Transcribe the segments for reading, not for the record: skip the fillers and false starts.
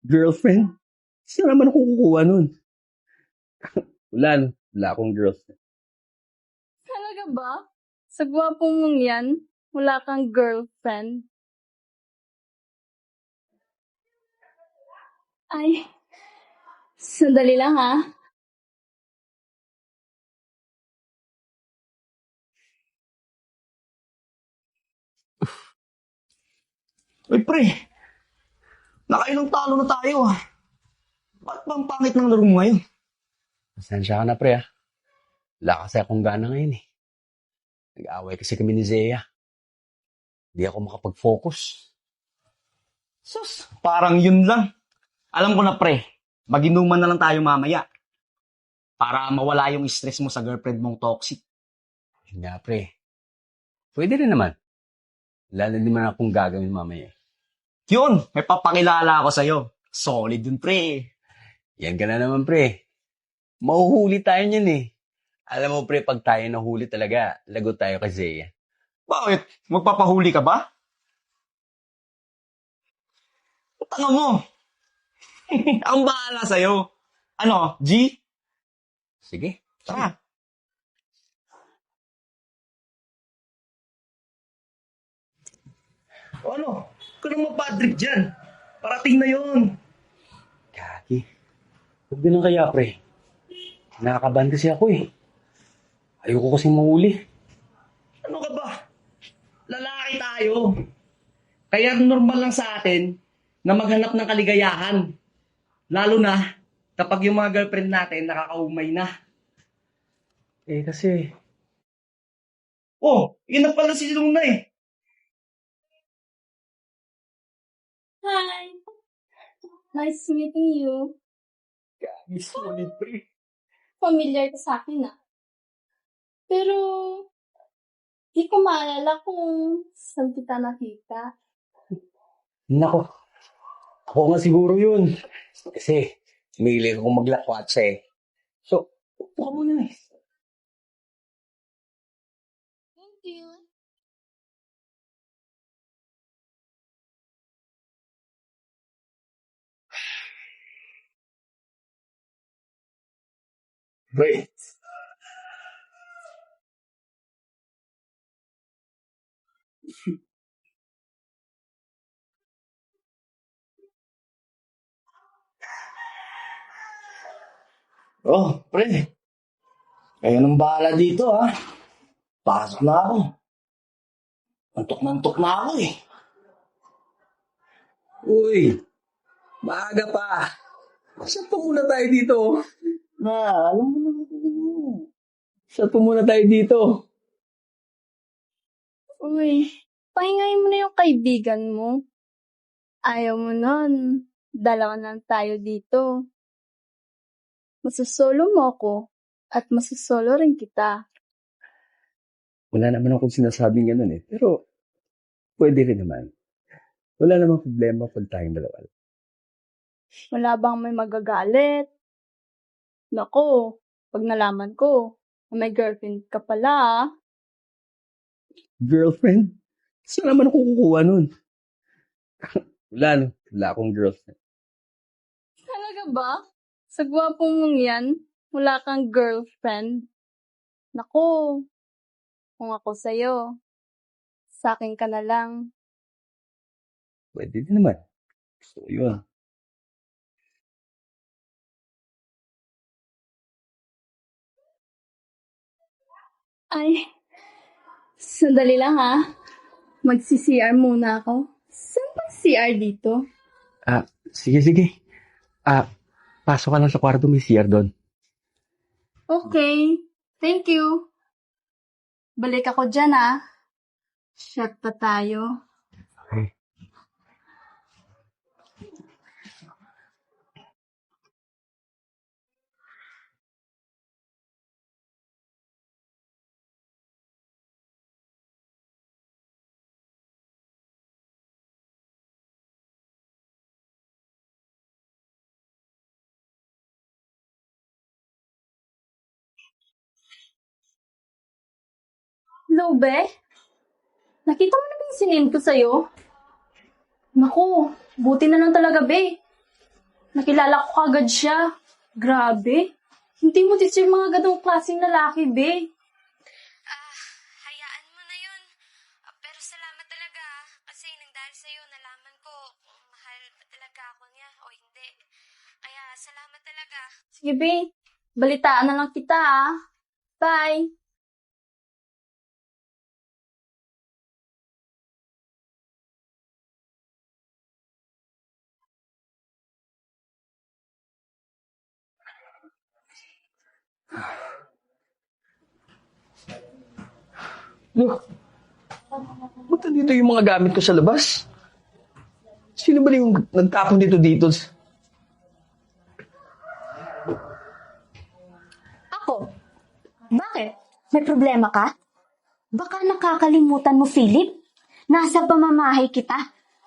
Girlfriend? Saan naman ako kukuha nun? Wala akong girlfriend. Talaga ba? Sa gwapo mong yan, wala kang girlfriend? Ay, sandali lang ha. Uy, pre, nakailang talo na tayo ah. Ba't bang pangit ng laro mo ngayon? Pasensya ka na, pre, ah. Wala kasi akong gana ngayon, eh. Nag-away kasi kami ni Zea. Hindi ako makapag-focus. Sus, parang yun lang. Alam ko na pre, mag-inuman na lang tayo mamaya. Para mawala yung stress mo sa girlfriend mong toxic. Yun nga, pre. Pwede rin naman. Wala na naman akong gagawin mamaya. Yun, may papakilala ako sa'yo. Solid yun pre. Yan ka na naman, pre. Mahuhuli tayo niyan, eh. Alam mo, pre, pag tayo nahuli talaga, lagot tayo kay Zea. Bakit? Magpapahuli ka ba? Tanong mo. Ang bahala sa'yo. Ano, G? Sige. Tara. O ano? Huwag ka nang mapadrip dyan. Parating na yun. Kaki. Huwag ganun kaya, pre. Nakakabahan kasi ako, eh. Ayoko kasing mahuli. Ano ka ba? Lalaki tayo. Kaya normal lang sa atin na maghanap ng kaligayahan. Lalo na kapag yung mga girlfriend natin nakakaumay na. Eh, kasi... Oh, yun na pala si Luna eh. Hi! Nice meeting you. Kaki, solid, pre. Familiar ka sa akin ah. Pero, di ko maalala kung saan kita nakita. Nako. Ako nga siguro yun. Kasi, mili akong maglakwatsa, eh. So, upo ka muna, eh. Thank you. Great. Oh, pre. Kayo nang bahala dito ha. Pasok na ako. Antok na ako eh. Uy, maaga pa. Saan pa muna tayo dito? Alam mo naman. Saan pa muna tayo dito? Uy, pahingayin mo na yung kaibigan mo. Ayaw mo nun. Dalawa lang tayo dito. Masasolo mo ako at masasolo rin kita. Wala naman akong sinasabing ganun, eh. Pero, pwede rin naman. Wala namang problema pag tayong dalawa. Wala bang may magagalit? Nako, pag nalaman ko, na may girlfriend ka pala ah. Girlfriend? Saan naman ako kukuha nun? Wala akong girlfriend. Talaga ba? Sa gwapo mong yan, wala kang girlfriend? Nako, kung ako sa'yo, sa akin ka na lang. Pwede din naman. Gusto ko yun. Ay, sandali lang ha. Magsi-CR muna ako. Saan ba CR dito? Sige. Pasok ka lang sa kwarto, may CR doon. Okay, thank you. Balik ako dyan ah. Shot pa tayo. Okay. Lobe? Nakita mo na ba yung sinend ko sa'yo? Naku, buti na lang talaga, be. Nakilala ko kagad siya. Grabe. Hindi mo deserve mga ganong klaseng lalaki, be. Hayaan mo na yun. Pero salamat talaga kasi nang dahil sa'yo nalaman ko kung mahal pa talaga ako niya o hindi. Kaya salamat talaga. Sige, be. Balitaan na lang kita, ah. Bye. Look, ba't nandito yung mga gamit ko sa labas? Sino ba yung nagtapon dito? Ako? Bakit? May problema ka? Baka nakakalimutan mo, Philip? Nasa pamamahay kita.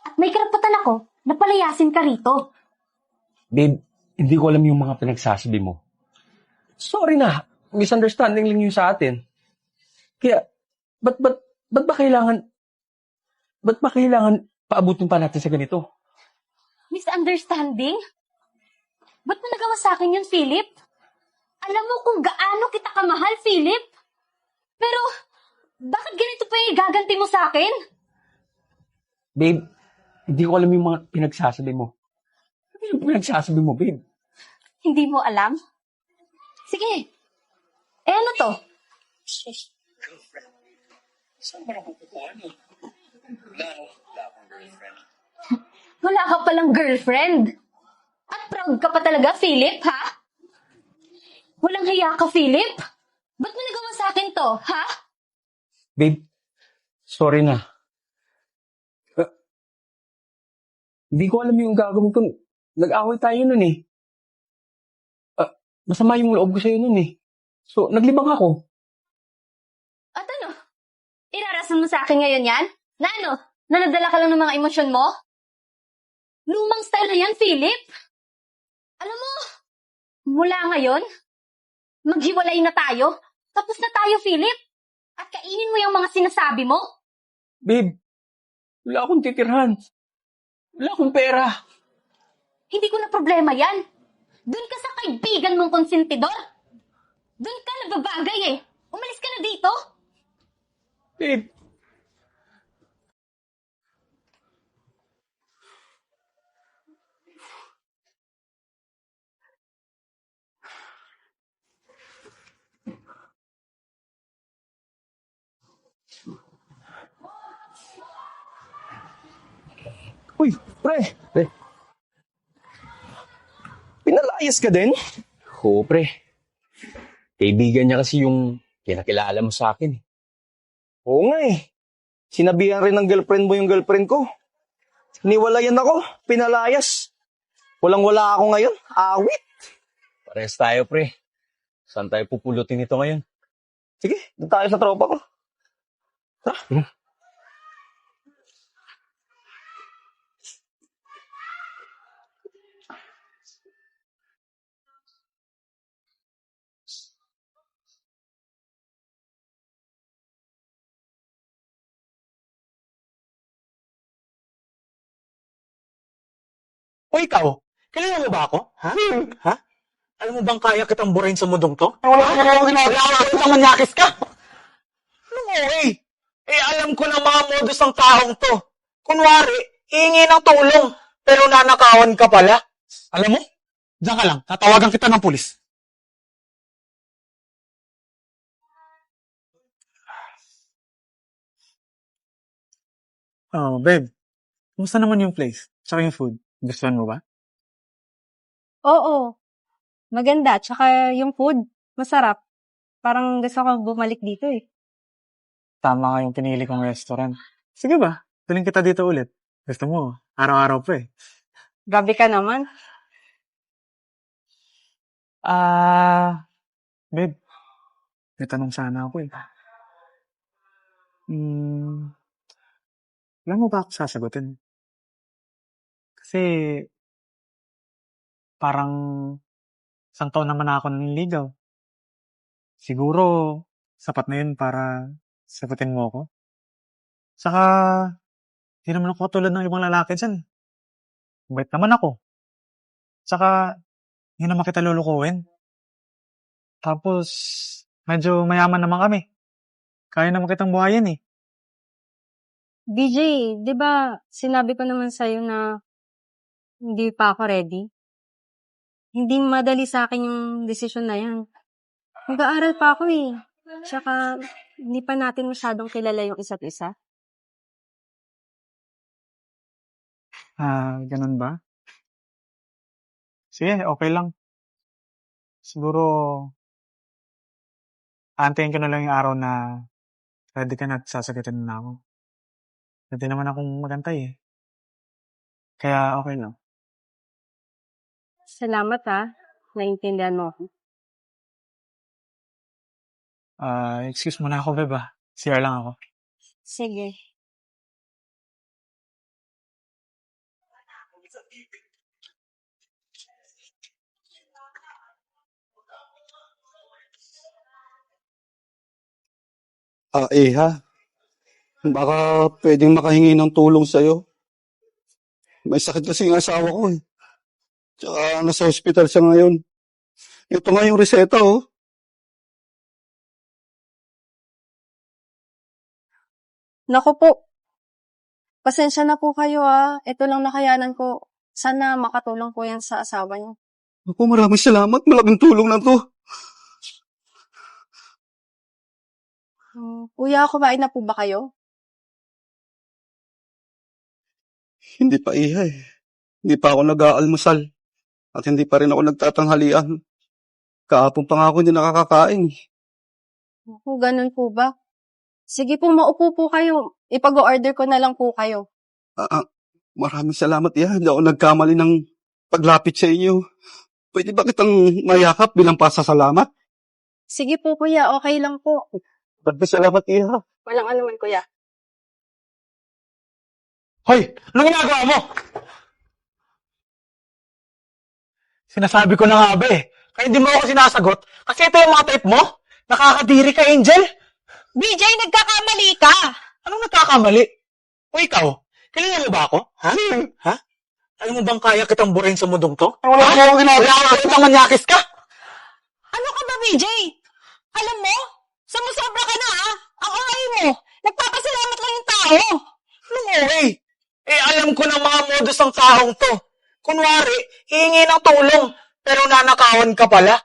At may karapatan ako na palayasin ka rito. Babe, hindi ko alam yung mga pinagsasabi mo. Sorry na, misunderstanding lang yun sa atin. Kaya, ba't ba kailangan paabutin pa natin sa ganito? Misunderstanding? Ba't mo nagawa sa akin yun, Philip? Alam mo kung gaano kita kamahal, Philip? Pero, bakit ganito pa yung gaganti mo sa akin? Babe, hindi ko alam yung mga pinagsasabi mo. Ano yung pinagsasabi mo, babe? Hindi mo alam? Sige. Eh, ano to? Saan ba nakukuha niyo? Wala akong girlfriend. Wala ka palang girlfriend. At proud ka pa talaga, Philip, ha? Walang hiya ka, Philip? Ba't mo nagawa sa akin to, ha? Babe, sorry na. Hindi ko alam yung gagawin ko. Nag-away tayo nun eh. Masama yung loob ko sa'yo nun eh. So, naglibang ako. At ano? Irarason mo sa akin ngayon yan? Na ano? Nanadala ka lang ng mga emosyon mo? Lumang style na yan, Philip. Alam mo, mula ngayon, maghiwalay na tayo. Tapos na tayo, Philip. At kainin mo yung mga sinasabi mo. Babe, wala akong titirhan. Wala akong pera. Hindi ko na problema yan. Doon ka sa kaibigan mong konsentidor. Doon ka nababagay eh. Umalis ka na dito. Babe. Uy, pre, Pre. pinalayas ka din? Oo, pre. Kaibigan niya kasi yung kinakilala mo sa akin eh. Oo nga eh. Sinabihan rin ng girlfriend mo yung girlfriend ko. Niwalayan ako, pinalayas. Walang-wala ako ngayon, awit. Parehas tayo, pre. Saan tayo pupulutin ito ngayon? Sige, doon tayo sa tropa ko. Tara. O ikaw, kilala mo ba ako? Ha? Ha? Alam mo bang kaya kitang burahin sa mundong to? Wala akong ginagawa. Wala manyakis ka! Anong okay? Eh, alam ko ng mga modus ng taong to. Kunwari, hihingi ng tulong, pero nanakawan ka pala. Alam mo? Diyan ka lang, tatawagan kita ng pulis. Oh, babe. Kumusta naman yung place? Tsaka yung food? Gustuhan mo ba? Oo, maganda. Tsaka yung food, masarap. Parang gusto ko bumalik dito eh. Tama nga yung pinili kong restaurant. Sige ba? Tuling kita dito ulit. Gusto mo, araw-araw pa eh. Grabe ka naman. Babe, may tanong sana ako eh. Alam mo ba ako sasagutin? Kasi, parang, isang taon naman ako nanliligaw. Siguro, sapat na yun para sagutin mo ako. Saka, di naman ako tulad ng ibang lalaki dyan. Bait naman ako. Tsaka, hindi naman kita lulukuhin. Tapos, medyo mayaman naman kami. Kaya naman kitang buhayin eh. BJ, di ba sinabi ko naman sa'yo na hindi pa ako ready? Hindi madali sa akin yung desisyon na yan. Mag-aaral pa ako eh. Tsaka, hindi pa natin masyadong kilala yung isa't isa. Ganun ba? Sige, okay lang. Siguro, aantayin ko na lang yung araw na ready ka na at sasagutin mo na ako. Pwede naman akong magantay eh. Kaya okay lang. Salamat naintindihan mo ako. Excuse mo na ako, Beb CR lang ako. Sige. Iha, baka pwedeng makahingi ng tulong sa'yo. May sakit kasi yung asawa ko eh. Tsaka nasa hospital siya ngayon. Ito nga yung reseta oh. Naku po. Pasensya na po kayo Ito lang nakayanan ko. Sana makatulong po yan sa asawa niyo. Ako, maraming salamat. Malaking tulong na to. Kuya, kumain na po ba kayo? Hindi pa iha eh. Hindi pa ako nag-aalmusal. At hindi pa rin ako nagtatanghalian. Kahapon pa nga ako hindi nakakakain. Naku, ganun po ba? Sige po, maupo po kayo. Ipag-order ko na lang po kayo. Maraming salamat iha. Hindi ako nagkamali ng paglapit sa inyo. Pwede ba kitang mayakap bilang pasasalamat? Sige po, kuya. Okay lang po. Maraming salamat iha. Walang anuman, kuya. Hoy! Anong ginagawa mo? Sinasabi ko na nga ba eh. Kaya hindi mo ako sinasagot. Kasi ito yung mga type mo. Nakakadiri ka, Angel. BJ, nagkakamali ka! Anong nagkakamali? O ikaw, kilala mo ba ako? Ha? Alam mo bang kaya kitang burahin sa mundong to? Wala akong ginagawa. Wala akong kitang manyakis ka? Ano ka ba, BJ? Alam mo, sumusobra ka na Ang okay mo, nagpapasalamat lang yung tao. Anong okay? Alam ko ng mga modus ng taong to. Kunwari, hihingi ng tulong, pero nanakawan ka pala.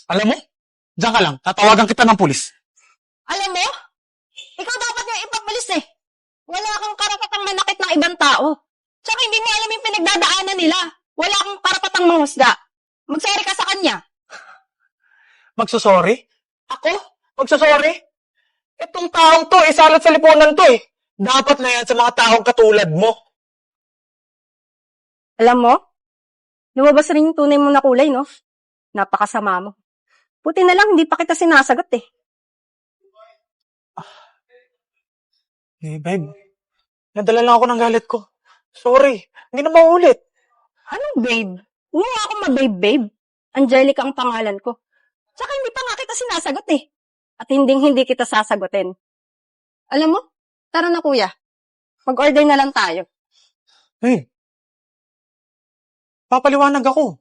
Alam mo? Diyan ka lang, tatawagan kita ng pulis. Alam mo, ikaw dapat nga ipapalis Wala kang karapatang manakit ng ibang tao. Tsaka hindi mo alam yung pinagdadaanan nila. Wala kang karapatang manghusga. Magsorry ka sa kanya. Magsusorry? Ako? Magsusorry? Itong taong to, salot sa lipunan to eh. Dapat na yan sa mga taong katulad mo. Alam mo, lumabas rin yung tunay mo na kulay, no? Napakasama mo. Buti na lang, hindi pa kita sinasagot eh. Babe, nadala lang ako ng galit ko. Sorry, hindi na maulit. Anong babe? Huwag nga ako mababe-babe. Angelica ang pangalan ko. Tsaka hindi pa nga kita sinasagot eh. At hindi kita sasagutin. Alam mo, tara na kuya. Mag-order na lang tayo. Papaliwanag ako.